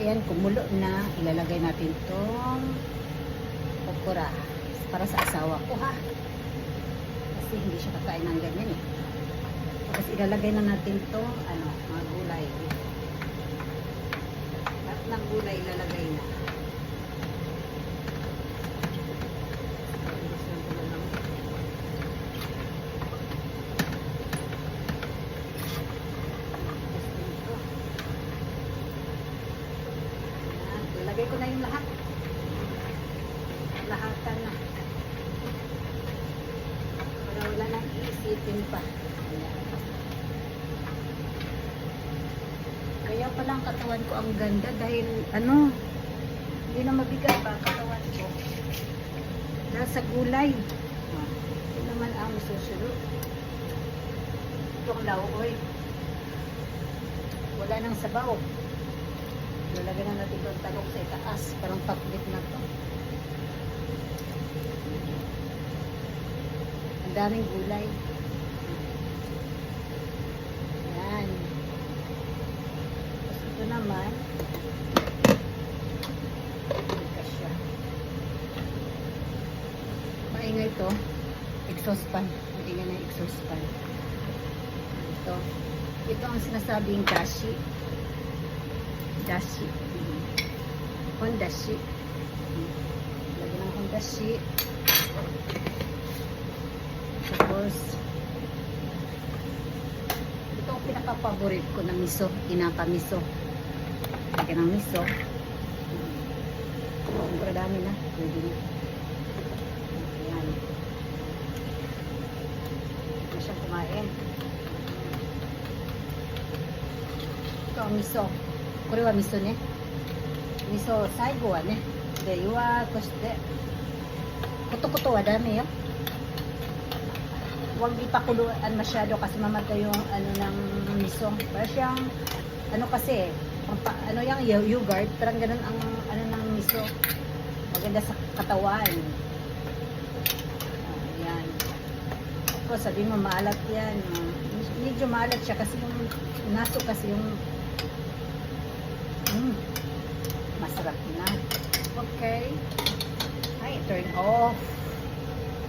Ayan, kumulo na. Ilalagay natin itong okra para sa asawa ko, ha? Kasi hindi siya kakain ng ganyan, eh. Tapos ilalagay na natin itong mga gulay. Lahat ng gulay ilalagay na. Lagay ko na yung lahat. Lahatan na. Para wala nang iisipin pa. Ayan. Kaya pala ang katawan ko ang ganda dahil hindi na mabigat pa ang katawan ko. Dahil sa gulay. Ito naman ang susunod. Itong lauoy. Wala nang sabaw. Lalagyan na natin itong talong sa itaas. Parang paklit na to. Ang daming gulay. Ayan. Tapos ito naman. Kasya. Maingay ito. Exhaust fan. Maingay na exhaust fan. Ito. Ito ang sinasabing dashi. Dashi. Hondashi. Lagyan ng hondashi. Tapos, ito ang pinaka-favorite ko na miso. Inapa miso. Lagyan ng miso. Sobrang dami na. Pwede na. Ayan. Ito na siyang kumain. Ito ang miso. これは味噌ね。味噌最後はね。で、弱くして。コトコトはダメよ。Huwag ipakuluan masyado kasi mamatay yung ng miso. Para siyang, kasi, yung yogurt, parang ganun ang ng miso. Maganda sa katawan. Ayan. Ako, sabi mo, maalat yan. Medyo maalat siya kasi yung naso kasi yung masarap na. Okay. Ay, turn off.